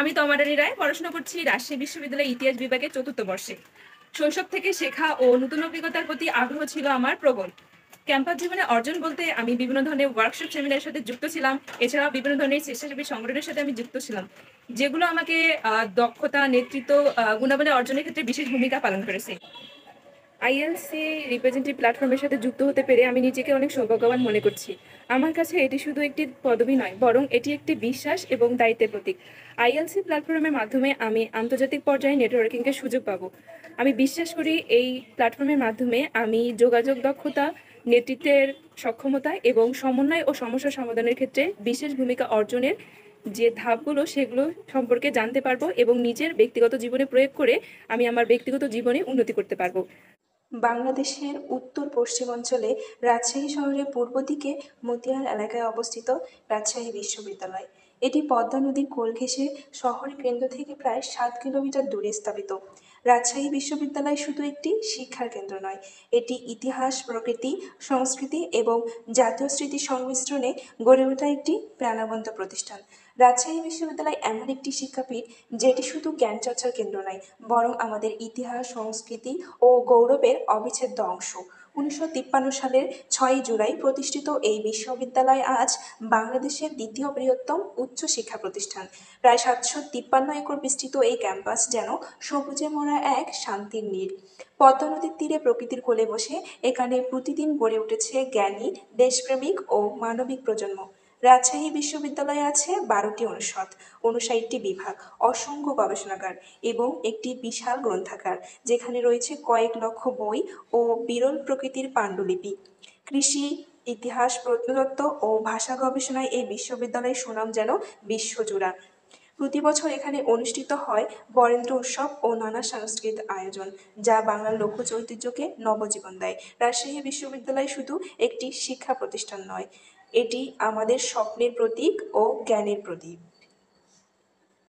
আমি তমারানী রায় পড়াশোনা করছি রাজশাহী বিশ্ববিদ্যালয়ের ইতিহাস বিভাগের ৪র্থ বর্ষে। শৈশব থেকে শেখা ও নতুন অভিজ্ঞতার প্রতি আগ্রহ ছিল আমার প্রবল। ক্যাম্পাস জীবনে অর্জন বলতে আমি বিভিন্ন ধরনের ওয়ার্কশপ সেমিনারের সাথে যুক্ত ছিলাম। এছাড়াও বিভিন্ন ধরনের স্বেচ্ছাসেবী সংগঠনের সাথে আমি যুক্ত ছিলাম, যেগুলো আমাকে দক্ষতা, নেতৃত্ব, গুণাবলী অর্জনের ক্ষেত্রে বিশেষ ভূমিকা পালন করেছে। আইএলসি রিপ্রেজেন্টেটিভ প্ল্যাটফর্মের সাথে যুক্ত হতে পেরে আমি নিজেকে অনেক সৌভাগ্যবান মনে করছি। আমার কাছে এটি শুধু একটি পদবি নয়, বরং এটি একটি বিশ্বাস এবং দায়িত্বের প্রতীক। আইএলসি প্ল্যাটফর্মের মাধ্যমে আমি আন্তর্জাতিক পর্যায়ে নেটওয়ার্কিংয়ের সুযোগ পাবো। আমি বিশ্বাস করি এই প্ল্যাটফর্মের মাধ্যমে আমি যোগাযোগ দক্ষতা, নেতৃত্বের সক্ষমতা এবং সমন্বয় ও সমস্যা সমাধানের ক্ষেত্রে বিশেষ ভূমিকা অর্জনের যে ধাপগুলো সেগুলো সম্পর্কে জানতে পারবো এবং নিজের ব্যক্তিগত জীবনে প্রয়োগ করে আমি আমার ব্যক্তিগত জীবনে উন্নতি করতে পারবো। বাংলাদেশের উত্তর পশ্চিমাঞ্চলে রাজশাহী শহরের পূর্ব দিকে মতিয়ার এলাকায় অবস্থিত রাজশাহী বিশ্ববিদ্যালয়। এটি পদ্মা নদীর কোল ঘেঁষে শহরের কেন্দ্র থেকে প্রায় 7 কিলোমিটার দূরে স্থাপিত। রাজশাহী বিশ্ববিদ্যালয় শুধু একটি শিক্ষার কেন্দ্র নয়, এটি ইতিহাস, প্রকৃতি, সংস্কৃতি এবং জাতীয় স্মৃতির সংমিশ্রণে গড়ে ওঠা একটি প্রাণবন্ত প্রতিষ্ঠান। রাজশাহী বিশ্ববিদ্যালয় এমন একটি শিক্ষাপীঠ যেটি শুধু জ্ঞান চর্চার কেন্দ্র নয়, বরং আমাদের ইতিহাস, সংস্কৃতি ও গৌরবের অবিচ্ছেদ্য অংশ। 1953 সালের 6 জুলাই প্রতিষ্ঠিত এই বিশ্ববিদ্যালয় আজ বাংলাদেশের দ্বিতীয় বৃহত্তম উচ্চ শিক্ষা প্রতিষ্ঠান। প্রায় 753 একর বিস্তৃত এই ক্যাম্পাস যেন সবুজে মোড়া এক শান্তির নীড়। পদ্মা নদীর তীরে প্রকৃতির কোলে বসে এখানে প্রতিদিন গড়ে উঠেছে জ্ঞানী, দেশপ্রেমিক ও মানবিক প্রজন্ম। রাজশাহী বিশ্ববিদ্যালয়ে আছে 12টি অনুষদ, 59টি বিভাগ, অসংখ্য গবেষণাগার এবং একটি বিশাল গ্রন্থাগার, যেখানে রয়েছে কয়েক লক্ষ বই ও বিরল প্রকৃতির পাণ্ডুলিপি। কৃষি, ইতিহাস, প্রত্নতত্ত্ব ও ভাষা গবেষণায় এই বিশ্ববিদ্যালয়ের সুনাম যেন বিশ্বজোড়া। প্রতি বছর এখানে অনুষ্ঠিত হয় বরেন্দ্র উৎসব ও নানা সাংস্কৃতিক আয়োজন, যা বাংলার লোকজ ঐতিহ্যকে নবজীবন দেয়। রাজশাহী বিশ্ববিদ্যালয় শুধু একটি শিক্ষা প্রতিষ্ঠান নয়, এটি আমাদের স্বপ্নের প্রতীক ও জ্ঞানের প্রদীপ।